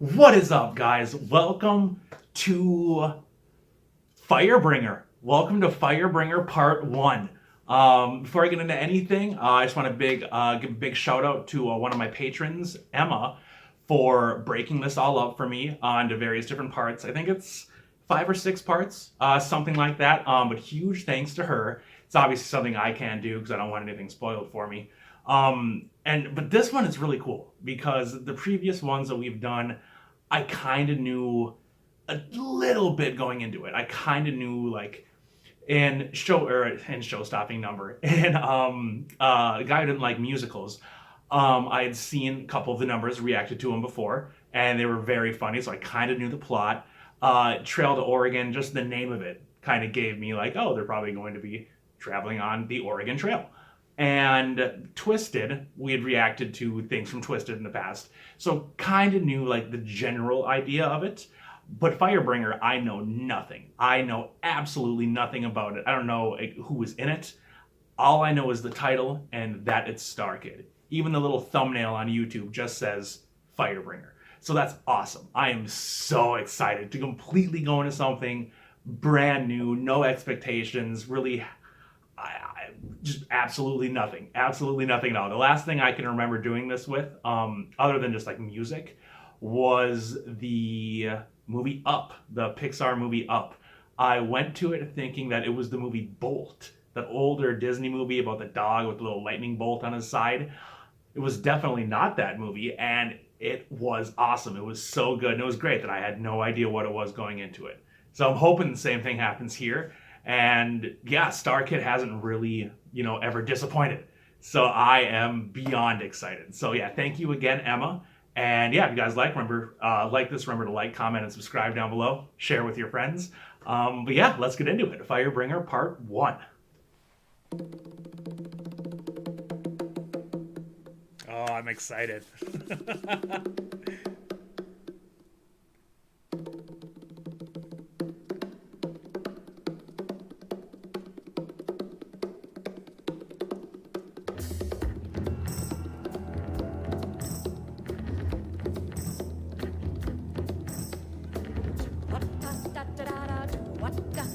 What is up, guys? Welcome to Firebringer. Welcome to Firebringer Part 1. Before I get into anything, I just want to give a big shout out to one of my patrons, Emma, for breaking this all up for me into various different parts. I think it's 5 or 6 parts, something like that. But huge thanks to her. It's obviously something I can't do because I don't want anything spoiled for me. But this one is really cool because the previous ones that we've done, I kind of knew a little bit going into it. I kind of knew in show stopping number and a guy who didn't like musicals. I had seen a couple of the numbers, reacted to them before, and they were very funny. So I kind of knew the plot. Trail to Oregon, just the name of it kind of gave me oh, they're probably going to be traveling on the Oregon Trail. And Twisted, we had reacted to things from Twisted in the past, so kind of knew the general idea of it. But Firebringer, I know nothing. I know absolutely nothing about it. I don't know who was in it. All I know is the title and that it's starkid. Even the little thumbnail on YouTube just says Firebringer. So that's awesome. I am so excited to completely go into something brand new, no expectations, really. Just absolutely nothing at all. The last thing I can remember doing this with, other than just music, was the movie Up, the Pixar movie Up. I went to it thinking that it was the movie Bolt, that older Disney movie about the dog with the little lightning bolt on his side. It was definitely not that movie, and it was awesome. It was so good, and it was great that I had no idea what it was going into it. So I'm hoping the same thing happens here. And yeah, starkid hasn't really, ever disappointed. So I am beyond excited. So yeah, thank you again, Emma. And yeah, if you guys remember to like, comment, and subscribe down below. Share with your friends. But yeah, let's get into it. Firebringer Part 1. Oh, I'm excited.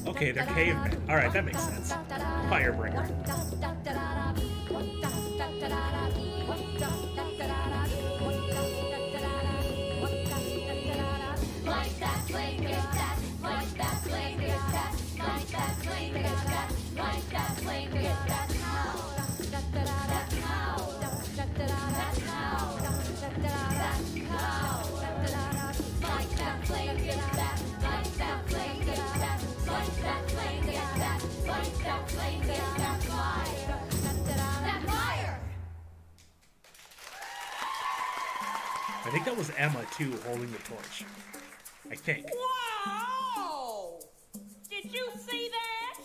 Okay, they're cavemen. Alright, that makes sense. Firebringer. I think that was Emma, too, holding the torch. I think. Wow! Did you see that?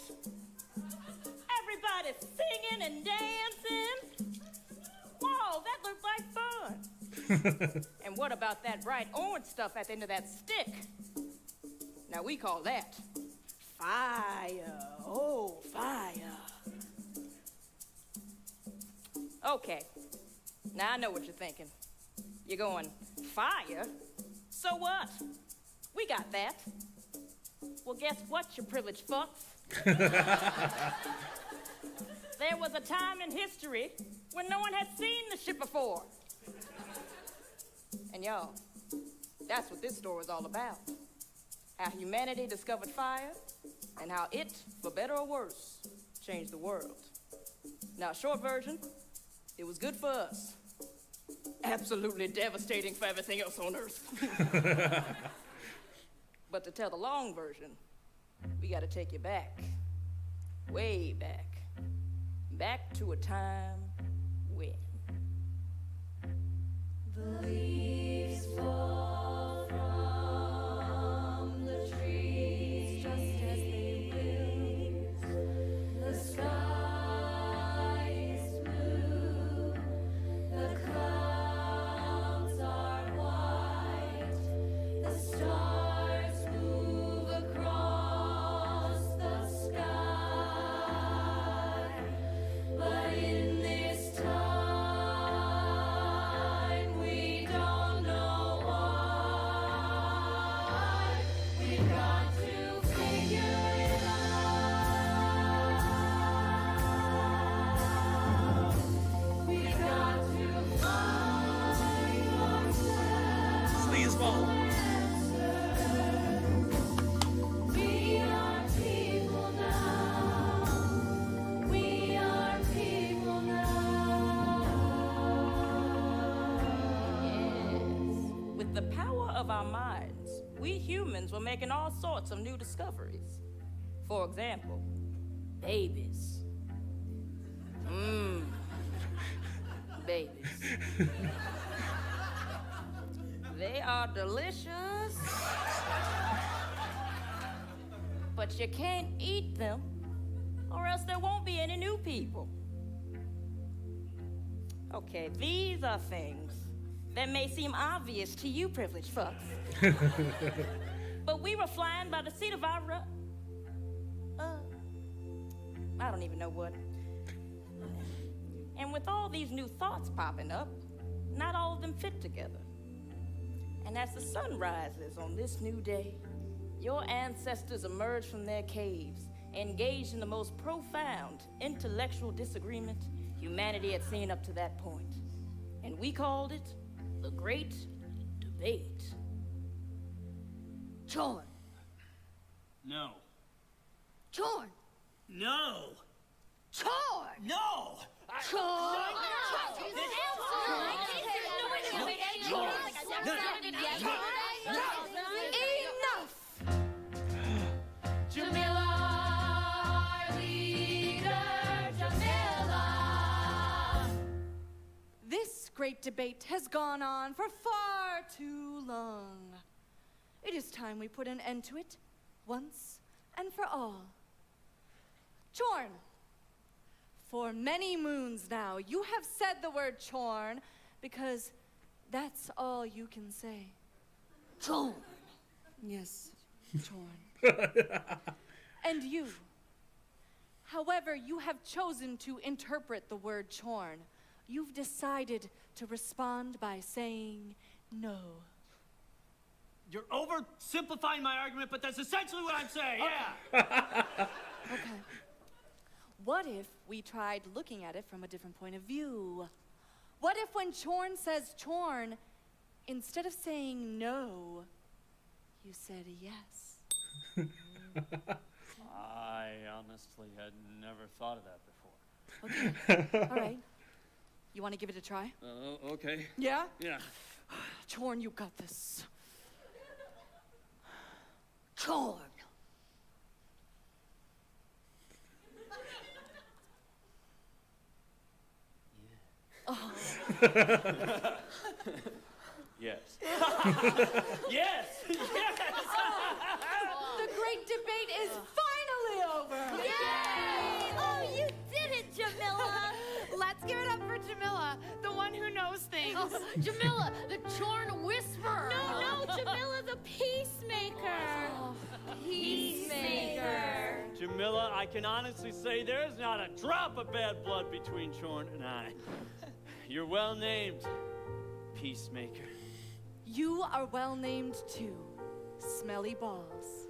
Everybody singing and dancing. Whoa, that looked like fun. And what about that bright orange stuff at the end of that stick? Now we call that fire. Oh, fire. Okay, now I know what you're thinking. You're going, fire? So what? We got that. Well, guess what, you privileged fucks? There was a time in history when no one had seen the ship before. And y'all, that's what this story is all about. How humanity discovered fire and how it, for better or worse, changed the world. Now, short version, it was good for us. Absolutely devastating for everything else on Earth. But to tell the long version, we gotta take you back. Way back. Back to a time when the leaves fall from the trees just as they will. The sky is blue. The clouds are white. The stars move across the sky. But in this time the power of our minds, we humans were making all sorts of new discoveries. For example, babies. Babies. They are delicious, but you can't eat them, or else there won't be any new people. Okay, these are things that may seem obvious to you privileged fucks. But we were flying by the seat of our I don't even know what. And with all these new thoughts popping up, not all of them fit together. And as the sun rises on this new day, your ancestors emerge from their caves, engaged in the most profound intellectual disagreement humanity had seen up to that point. And we called it the Great Debate. Chorn. No. Chorn. No. Chorn. No. Chorn. Enough. Jamila, our leader, Jamila. This great debate has gone on for far too long. It is time we put an end to it once and for all. Chorn. For many moons now, you have said the word chorn because that's all you can say. Chorn. Yes, chorn. And you, however you have chosen to interpret the word chorn, you've decided to respond by saying no. You're oversimplifying my argument, but that's essentially what I'm saying, yeah. Okay. What if we tried looking at it from a different point of view? What if when chorn says chorn, instead of saying no, you said yes? I honestly had never thought of that before. Okay. All right. You want to give it a try? Okay. Yeah? Yeah. Chorn, you got this. Chorn. Yes. Yes! Yes! The great debate is finally over. Yay! Oh, you did it, Jamila. Let's give it up for Jamila, the one who knows things. Oh, Jamila, the Chorn Whisperer. No, Jamila the peacemaker. Peacemaker. Jamila, I can honestly say there's not a drop of bad blood between Chorn and I. You're well named, Peacemaker. You are well named too, Smelly Balls.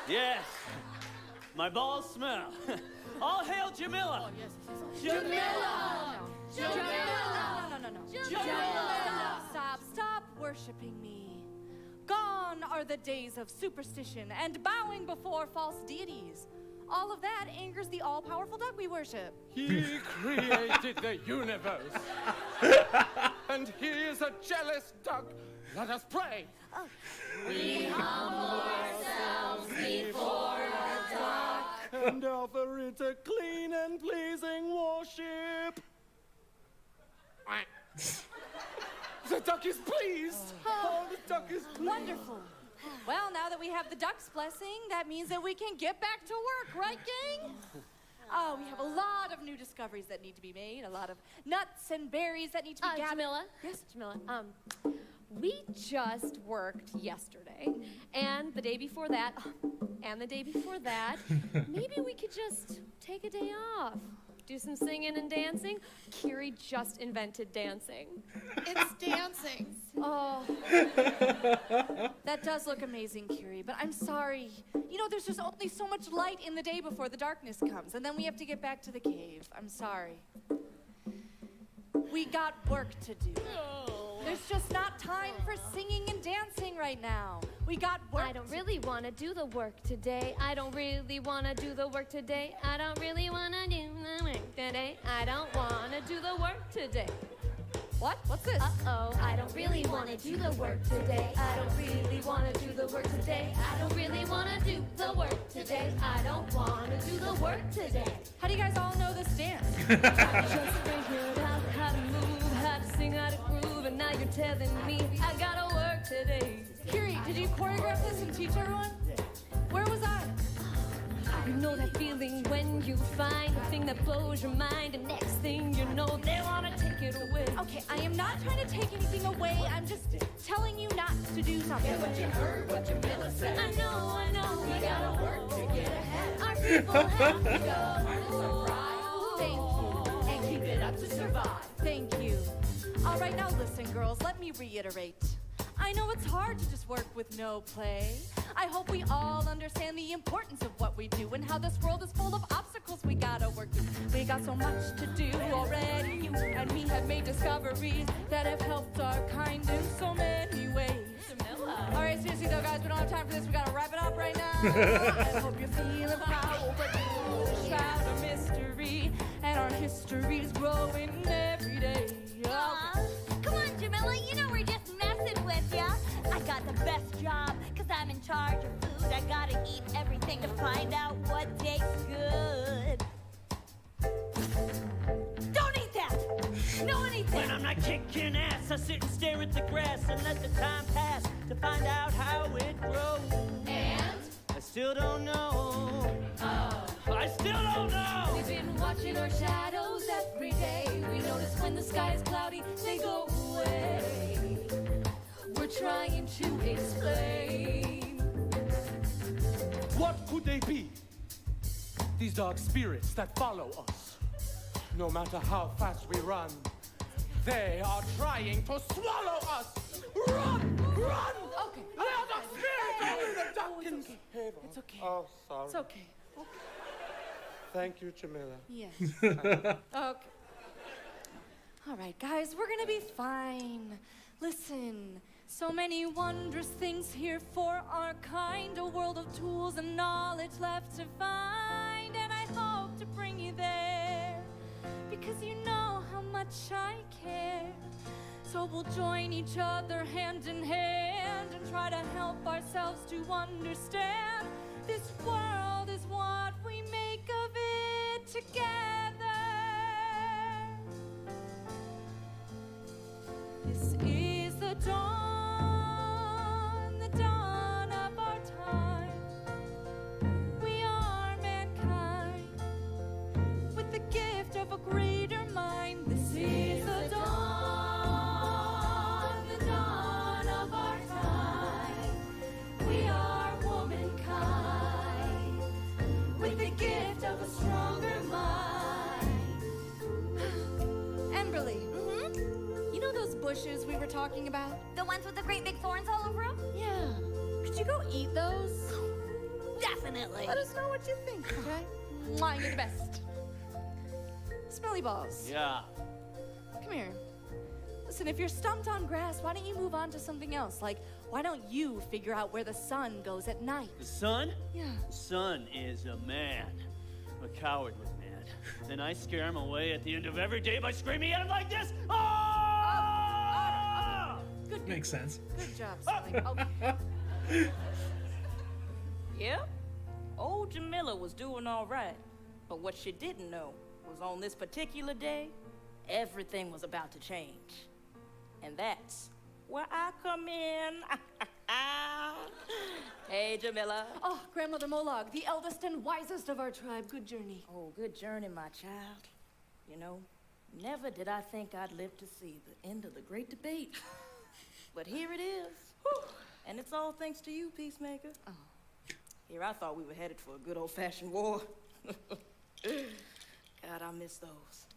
Yes, my balls smell. All hail Jamila! Jamila. No. Stop worshiping me. Gone are the days of superstition and bowing before false deities. All of that angers the all-powerful duck we worship. He created the universe. And he is a jealous duck. Let us pray. We humble ourselves before the duck. And offer it a clean and pleasing worship. The duck is pleased. Oh, the duck is pleased. Wonderful. Well, now that we have the duck's blessing, that means that we can get back to work, right, gang? Oh, we have a lot of new discoveries that need to be made, a lot of nuts and berries that need to be gathered. Jamila? Yes? Jamila, we just worked yesterday, and the day before that, and the day before that. Maybe we could just take a day off. Do some singing and dancing. Kiri just invented dancing. It's dancing. Oh. That does look amazing, Kiri, but I'm sorry. You know, there's just only so much light in the day before the darkness comes, and then we have to get back to the cave. I'm sorry. We got work to do. There's just not time for singing and dancing right now. We got work. I don't really want to do the work today. I don't really want to do the work today. I don't really want to do the work today. I don't want to do the work today. What? What's this? Uh-oh, I don't really want to do the work today. I don't really want to do the work today. I don't really want to do the work today. I don't want to do the work today. How do you guys all know this dance? I just figured out how to move, how to sing, how to groove, and now you're telling me I gotta work today. Kiri, did you choreograph this and teach everyone? Where was I? You know that feeling when you find the thing that blows your mind, and next thing you know, they want to take it away. Okay, I am not trying to take anything away. I'm just telling you not to do something. Yeah, but you heard what Jamila said. I know, We gotta work to get ahead. our people have to go. Thank you. And keep it up to survive. Thank you. All right, now listen, girls, let me reiterate. I know it's hard to just work with no play. I hope we all understand the importance of what we do and how this world is full of obstacles we gotta work through. We got so much to do already. You and me have made discoveries that have helped our kind in so many ways. All right, seriously though, guys, we don't have time for this. We gotta wrap it up right now. I hope you're feeling proud, but you shroud of mystery, and our history's growing every day. Aw, come on, Jamila, you know we're just messing with ya. I got the best job, cause I'm in charge of food. I gotta eat everything to find out what tastes good. Don't eat that! Don't eat When that! I'm not kicking ass, I sit and stare at the grass and let the time pass to find out how it grows. And? I still don't know. I still don't know. We've been watching our shadows every day. We notice when the sky is cloudy, they go away. We're trying to explain. What could they be? These dark spirits that follow us. No matter how fast we run, they are trying to swallow us. Run! Run! Okay. They are dark spirits in the darkened cave. It's okay. Oh, sorry. It's okay. Thank you, Jamila. Yes. Okay. All right, guys, we're gonna be fine. Listen, so many wondrous things here for our kind, a world of tools and knowledge left to find, and I hope to bring you there, because you know how much I care. So we'll join each other hand in hand and try to help ourselves to understand this world is what we make of it together. This is the dawn of our time. We are mankind with the gift of a greater mind. This is the dawn of our time. We are womankind with the gift of a stronger mind. Emberly, you know those bushes we were talking about? The ones with the great big thorns all over them? Yeah. Could you go eat those? Definitely. Let us know what you think, okay? Mwah, you're the best. Smelly balls. Yeah. Come here. Listen, if you're stumped on grass, why don't you move on to something else? Like, why don't you figure out where the sun goes at night? The sun? Yeah. The sun is a man. A cowardly man. And I scare him away at the end of every day by screaming at him like this. Oh! Good. Makes sense. Good job, Smelly. Okay. Yeah, old Jamila was doing all right. But what she didn't know was on this particular day, everything was about to change. And that's where I come in. Hey, Jamila. Oh, Grandmother Molag, the eldest and wisest of our tribe. Good journey. Oh, good journey, my child. You know, never did I think I'd live to see the end of the great debate. But here it is. Whew. And it's all thanks to you, Peacemaker. Oh. Here I thought we were headed for a good old-fashioned war. God, I miss those.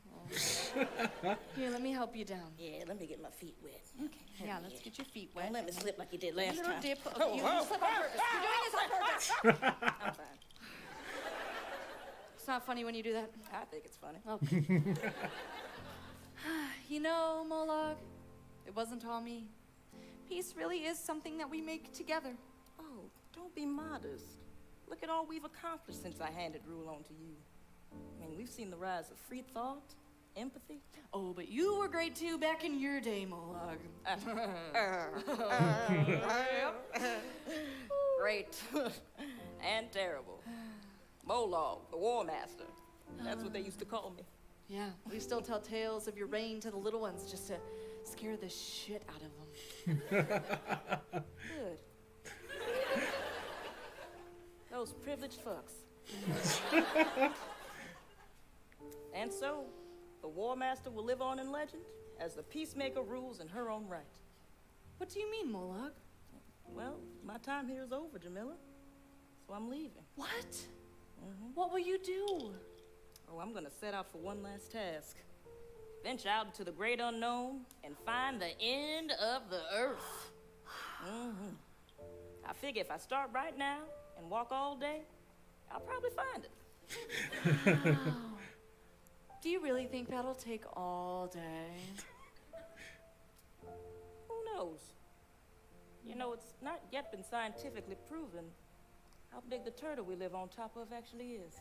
Here, let me help you down. Yeah, let me get my feet wet. Okay. Yeah, let's get your feet wet. Don't let me slip like you did last Little time. dip. Okay, you slip on purpose. You're doing this on purpose. I'm fine. It's not funny when you do that. I think it's funny. Okay. You know, Molag, it wasn't all me. Peace really is something that we make together. Oh, don't be modest. Look at all we've accomplished since I handed rule on to you. I mean, we've seen the rise of free thought, empathy. Oh, but you were great too back in your day, Molag. Great and terrible. Molag, the War Master. That's what they used to call me. Yeah, we still tell tales of your reign to the little ones just to scare the shit out of them. Good. Those privileged fucks. And so, the War Master will live on in legend as the peacemaker rules in her own right. What do you mean, Molag? Well, my time here is over, Jamila. So I'm leaving. What? What will you do? Oh, I'm gonna set out for one last task. Venture out into the great unknown and find the end of the earth. I figure if I start right now and walk all day, I'll probably find it. Wow. Do you really think that'll take all day? Who knows? You know, it's not yet been scientifically proven how big the turtle we live on top of actually is.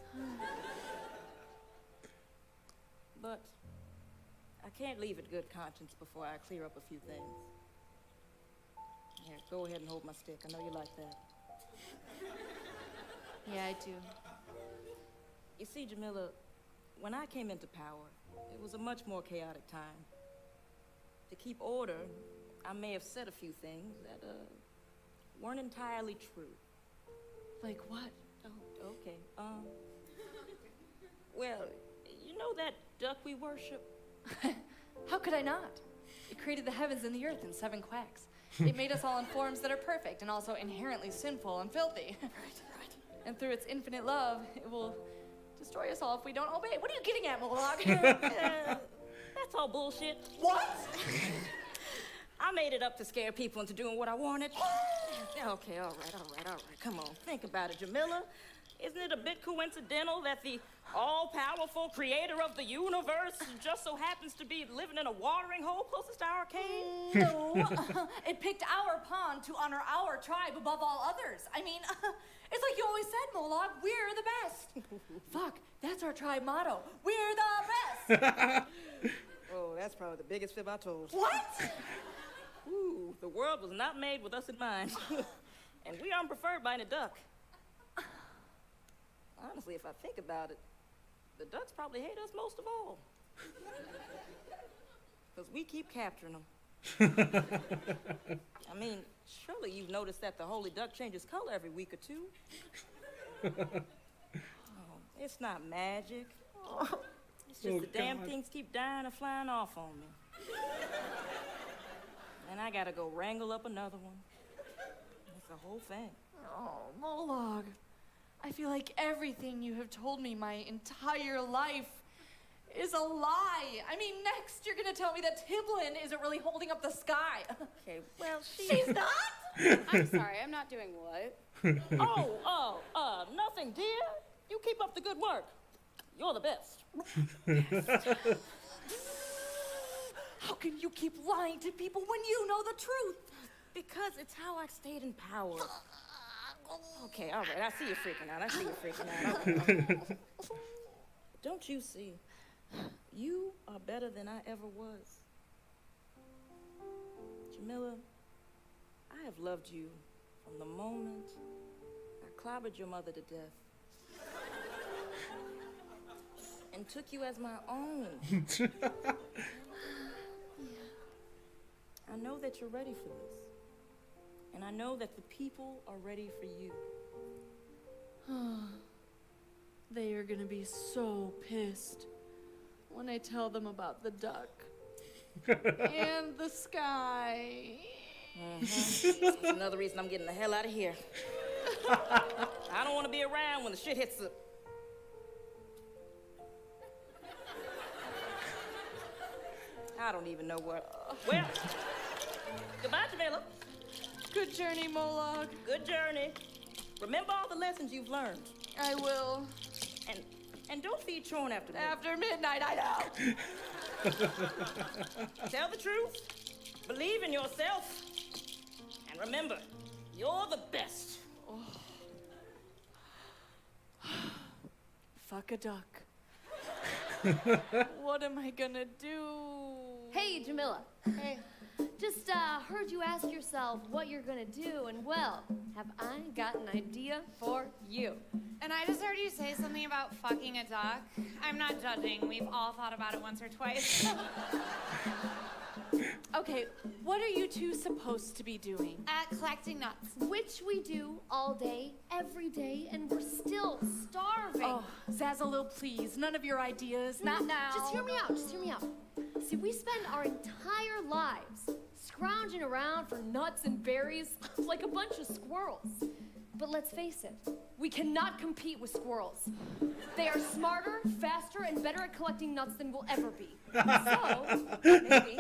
But I can't leave at good conscience before I clear up a few things. Here, go ahead and hold my stick. I know you like that. Yeah, I do. You see, Jamila, when I came into power, it was a much more chaotic time. To keep order, I may have said a few things that weren't entirely true. Like what? Oh, okay. Well, you know that duck we worship? How could I not? It created the heavens and the earth in 7 quacks. It made us all in forms that are perfect and also inherently sinful and filthy. Right. And through its infinite love, it will destroy us all if we don't obey. What are you getting at, Molag? That's all bullshit. What? I made it up to scare people into doing what I wanted. Okay, all right. Come on, think about it, Jamila. Isn't it a bit coincidental that the all-powerful creator of the universe just so happens to be living in a watering hole closest to our cave? No. It picked our pond to honor our tribe above all others. I mean, it's like you always said, Molag, we're the best. Fuck, that's our tribe motto. We're the best. Oh, that's probably the biggest fib I told. What? Ooh, the world was not made with us in mind. And we aren't preferred by any duck. Honestly, if I think about it, the ducks probably hate us most of all. Because we keep capturing them. I mean, surely you've noticed that the holy duck changes color every week or two. Oh, it's not magic. It's just the damn things keep dying and flying off on me. And I gotta go wrangle up another one. It's the whole thing. Oh, Molag. I feel like everything you have told me my entire life is a lie. I mean, next you're gonna tell me that Tiblin isn't really holding up the sky. Okay, well, She's not? I'm sorry, I'm not doing what? Nothing, dear. You keep up the good work. You're the best. How can you keep lying to people when you know the truth? Because it's how I stayed in power. Okay, all right, I see you freaking out. Okay. Don't you see? You are better than I ever was. Jamila, I have loved you from the moment I clobbered your mother to death. And took you as my own. I know that you're ready for this. And I know that the people are ready for you. They are gonna be so pissed when I tell them about the duck and the sky. That's another reason I'm getting the hell out of here. I don't want to be around when the shit hits the... I don't even know what... Well, goodbye, Jamila. Good journey, Molag. Good journey. Remember all the lessons you've learned. I will. And don't feed Chorn after midnight. After midnight, I know. Tell the truth. Believe in yourself. And remember, you're the best. Fuck a duck. What am I gonna do? Hey, Jamila. Hey. Just heard you ask yourself what you're gonna do, and well, have I got an idea for you. And I just heard you say something about fucking a duck. I'm not judging. We've all thought about it once or twice. Okay, what are you two supposed to be doing? Collecting nuts. Which we do all day, every day, and we're still starving. Oh, Zazzalil, please, none of your ideas. Not now. Just hear me out, just hear me out. See, we spend our entire lives scrounging around for nuts and berries like a bunch of squirrels. But let's face it, we cannot compete with squirrels. They are smarter, faster, and better at collecting nuts than we'll ever be. So, maybe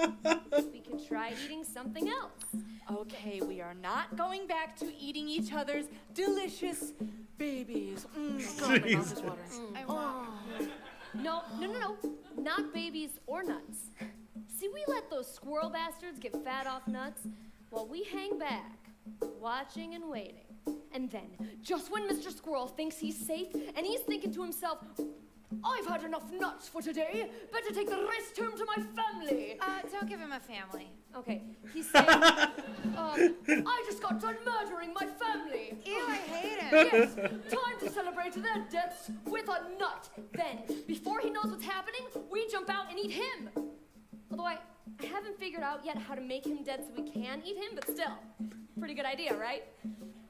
we could try eating something else. Okay, we are not going back to eating each other's delicious babies. God, my mouth is watering. I want. No, not babies or nuts. See, we let those squirrel bastards get fat off nuts while we hang back, watching and waiting. And then, just when Mr. Squirrel thinks he's safe and he's thinking to himself, I've had enough nuts for today, better take the rest home to my family. Don't give him a family. Okay, he's saying, I just got done murdering my family. Ew, I hate him. Yes, time to celebrate their deaths with a nut. Then, before he knows what's happening, we jump out and eat him. Although I haven't figured out yet how to make him dead so we can eat him, but still, pretty good idea, right?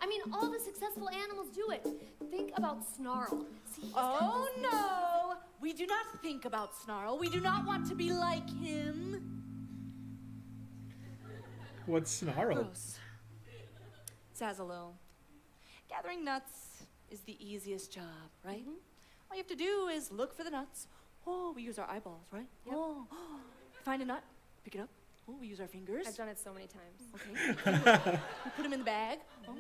I mean, all the successful animals do it. Think about Snarl. See, Oh no! We do not think about Snarl. We do not want to be like him. What's Snarl? Gross. Zazzalil, gathering nuts is the easiest job, right? All you have to do is look for the nuts. Oh, we use our eyeballs, right? Yep. Oh, find a nut, pick it up. Oh, we use our fingers. I've done it so many times. Okay. We put them in the bag. Oh.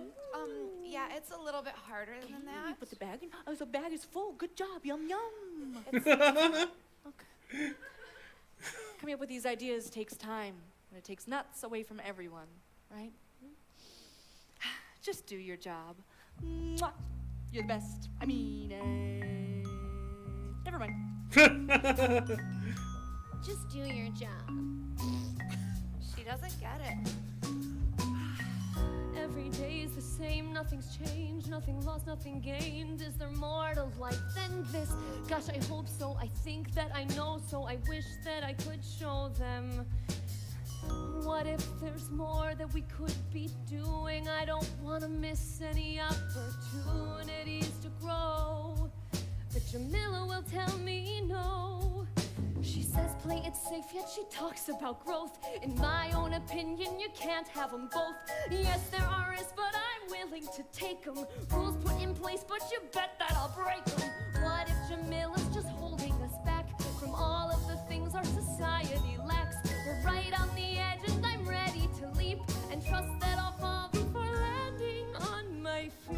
Yeah, it's a little bit harder than We that. put the bag in. Oh, the bag is full. Good job. Yum, yum. Okay. Coming up with these ideas takes time, and it takes nuts away from everyone, right? Just do your job. Mwah. You're the best. I mean, never mind. Just do your job. She doesn't get it. Every day is the same, nothing's changed, nothing lost, nothing gained. Is there more to life than this? Gosh, I hope so. I think that I know, so I wish that I could show them. What if there's more that we could be doing? I don't want to miss any opportunities to grow. But Jamila will tell me no. She says play it safe, yet she talks about growth. In my own opinion, you can't have them both. Yes, there are risks, but I'm willing to take them. Rules put in place, but you bet that I'll break them. What if Jamila's just holding us back from all of the things our society lacks? We're right on the edge, and I'm ready to leap and trust that I'll fall before landing on my feet.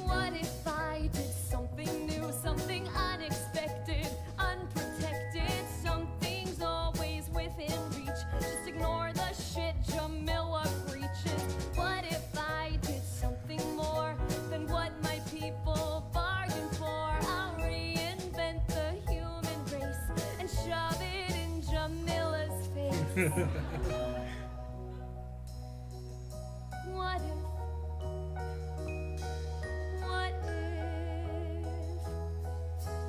What if I did something new, something unexpected, unprotected? Something's always within reach. Just ignore the shit Jamila preaches. What if I did something more than what my people bargained for? I'll reinvent the human race and shove it in Jamila's face. What if? What if?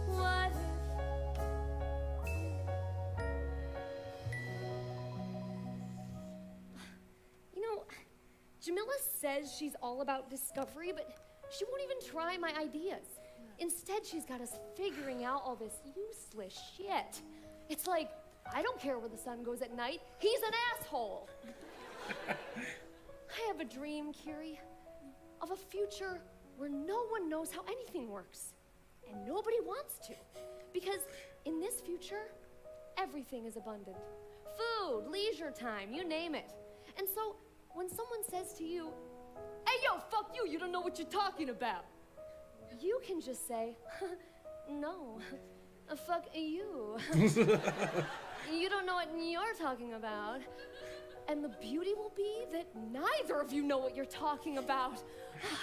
What if? You know, Jamila says she's all about discovery, but she won't even try my ideas. Instead, she's got us figuring out all this useless shit. It's like, I don't care where the sun goes at night. He's an asshole. I have a dream, Kiri, of a future where no one knows how anything works. And nobody wants to. Because in this future, everything is abundant. Food, leisure time, you name it. And so, when someone says to you, hey yo, fuck you, you don't know what you're talking about, you can just say, no, fuck you. You don't know what you're talking about. And the beauty will be that neither of you know what you're talking about.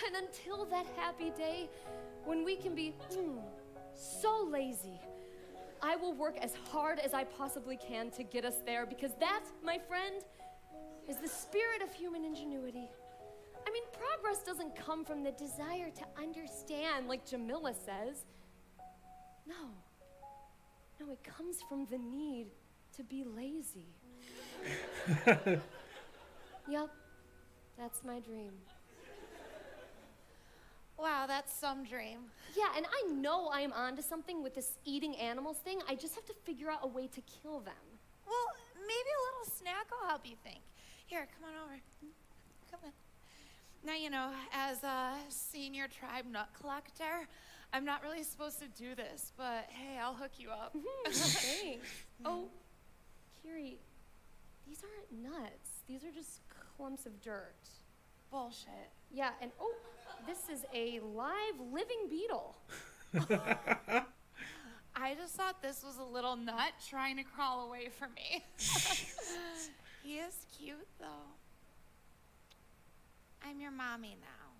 And until that happy day when we can be so lazy. I will work as hard as I possibly can to get us there because that, my friend, is the spirit of human ingenuity. I mean, progress doesn't come from the desire to understand, like Jamila says. No, it comes from the need to be lazy. Yep, that's my dream. Wow, that's some dream. Yeah, and I know I am onto something with this eating animals thing. I just have to figure out a way to kill them. Well, maybe a little snack will help you think. Here, come on over. Come on. Now, you know, as a senior tribe nut collector, I'm not really supposed to do this, but hey, I'll hook you up. Thanks. Oh, Kiri, these aren't nuts. These are just clumps of dirt. Bullshit. Yeah, and oh, this is a live living beetle. I just thought this was a little nut trying to crawl away from me. He is cute, though. I'm your mommy now.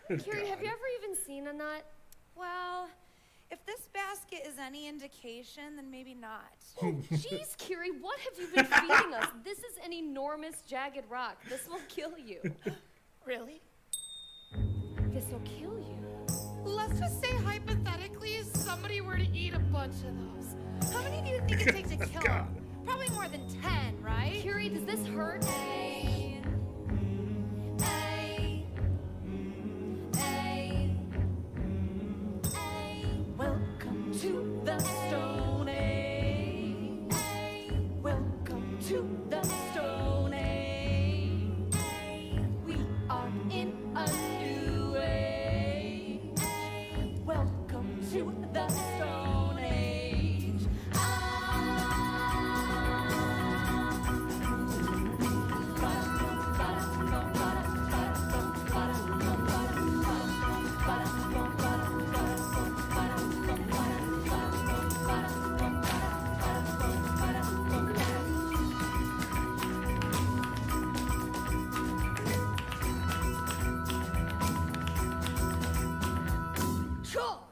Kiri, have you ever even seen a nut? Well, if this basket is any indication, then maybe not. Oh, jeez, Kiri, what have you been feeding us? This is an enormous jagged rock. This will kill you. Really? This will kill you. Let's just say hypothetically somebody were to eat a bunch of those. How many do you think it takes to kill them? Probably more than 10, right? Kiri, does this hurt? Welcome to the Stone Age. Welcome to the Stone Age. We are in a new age. Welcome to the Stone Age.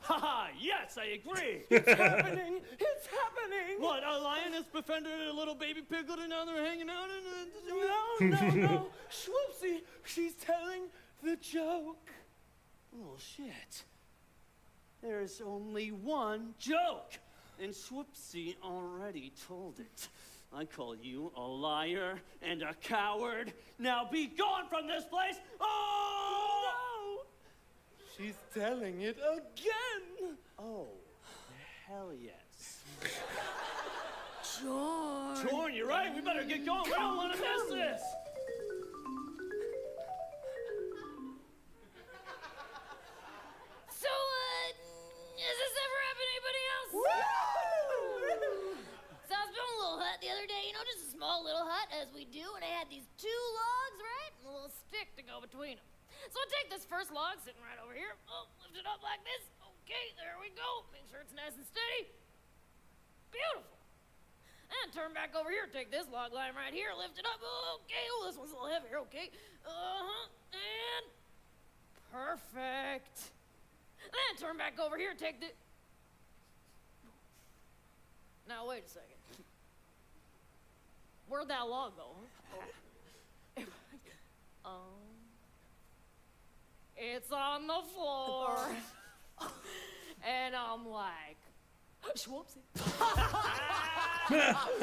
Haha, yes, I agree. It's happening! It's happening! What, a lioness befriended a little baby piglet and now they're hanging out? No. Swoopsy, she's telling the joke. Oh, shit. There's only one joke, and Swoopsy already told it. I call you a liar and a coward. Now be gone from this place! Oh! She's telling it again. Oh, hell yes. George. Torn, you're right. We better get going. We don't want to miss this. So, has this ever happened to anybody else? So I was building a little hut the other day, you know, just a small little hut, as we do, and I had these 2 logs, right? And a little stick to go between them. So I take this first log, sitting right over here, lift it up like this. Okay, there we go. Make sure it's nice and steady. Beautiful. And turn back over here, take this log line right here, lift it up. Okay, this one's a little heavier, okay. And perfect. Then turn back over here, take the... Now, wait a second. Where'd that log go? It's on the floor. And I'm like, Schwoopsie. Yes, I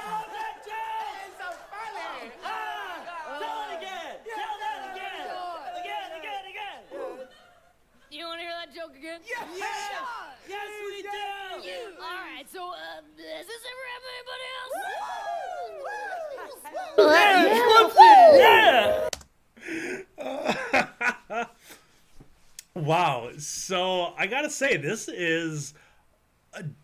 love that joke! It's so funny. Tell it again! Tell that again! Again! You want to hear that joke again? Yes. Yes, we do! All right, so, has this ever happened to anybody else? Wow. So I gotta say, this is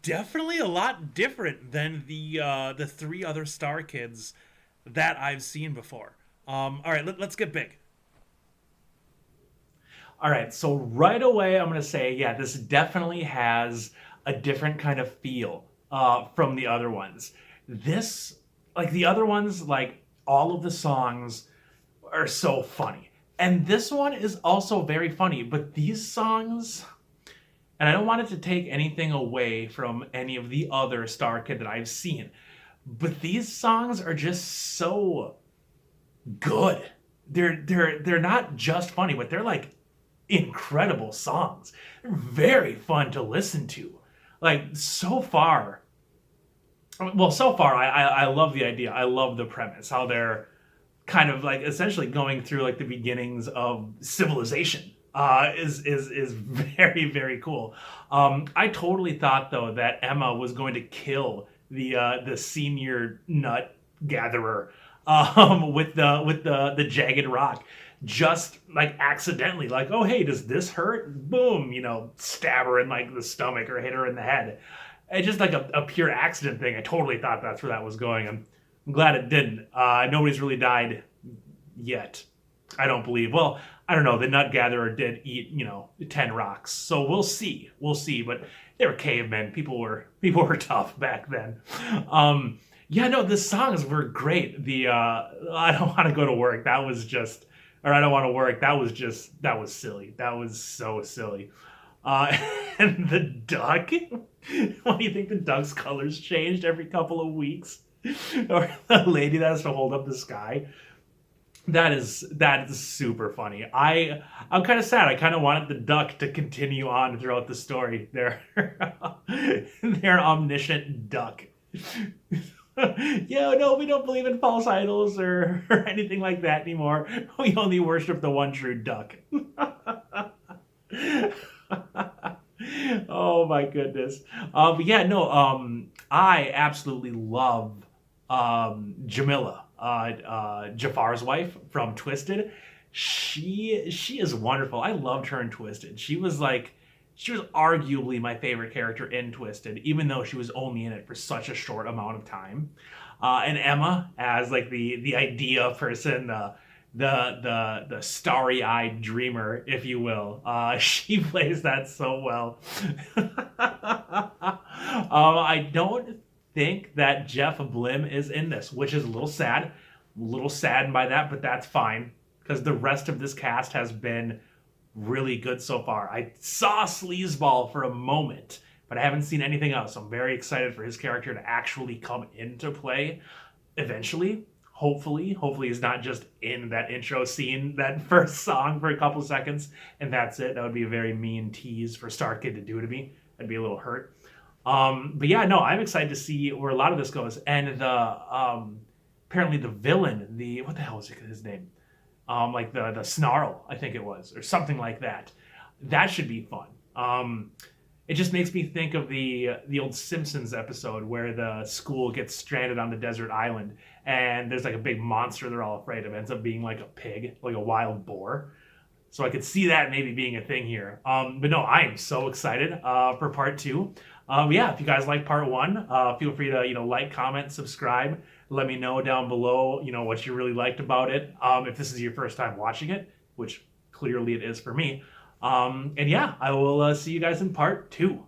definitely a lot different than the 3 other Star Kids that I've seen before. All right, let's get big. All right, so right away I'm gonna say, yeah, this definitely has a different kind of feel from the other ones. This, like the other ones, like all of the songs are so funny. And this one is also very funny, but these songs, and I don't want it to take anything away from any of the other starkid that I've seen, but these songs are just so good. They're not just funny, but they're like incredible songs. They're very fun to listen to. Like so far, I love the idea. I love the premise. How they're kind of like essentially going through like the beginnings of civilization. Is very, very cool. I totally thought though that Emma was going to kill the senior nut gatherer with the jagged rock, just like accidentally, like, oh hey, does this hurt? Boom, stab her in like the stomach or hit her in the head. It's just like a pure accident thing. I totally thought that's where that was going. I'm glad it didn't. Nobody's really died yet, I don't believe. Well, I don't know. The nut gatherer did eat, 10 rocks, so we'll see. We'll see. But they were cavemen. People were tough back then. Yeah, no, the songs were great. The I don't want to go to work. That was just, or I don't want to work. That was silly. That was so silly. And the duck. Why do you think the duck's colors changed every couple of weeks? Or the lady that has to hold up the sky. That is super funny. I'm kind of sad. I kind of wanted the duck to continue on throughout the story. Their omniscient duck. Yeah, no, we don't believe in false idols or anything like that anymore. We only worship the one true duck. Oh my goodness. But yeah, no, I absolutely love Jamila, Jafar's wife from Twisted. She is wonderful. I loved her in Twisted. She was arguably my favorite character in Twisted, even though she was only in it for such a short amount of time. And Emma as like the idea person, the starry-eyed dreamer, if you will. She plays that so well. I don't think that Jeff Blim is in this, which is a little sad. I'm a little saddened by that, but that's fine because the rest of this cast has been really good so far. I saw Sleazeball for a moment, but I haven't seen anything else. I'm very excited for his character to actually come into play eventually. Hopefully he's not just in that intro scene, that first song for a couple seconds, and that's it. That would be a very mean tease for starkid to do to me. I'd be a little hurt. But yeah, no, I'm excited to see where a lot of this goes. And the apparently the villain, what the hell was his name? Like the Snarl, I think it was, or something like that. That should be fun. It just makes me think of the old Simpsons episode where the school gets stranded on the desert island and there's like a big monster they're all afraid of. It ends up being like a pig, like a wild boar. So I could see that maybe being a thing here. But no, I am so excited for part 2. Yeah, if you guys like part 1, feel free to like, comment, subscribe. Let me know down below what you really liked about it. If this is your first time watching it, which clearly it is for me. And yeah, I will see you guys in part 2.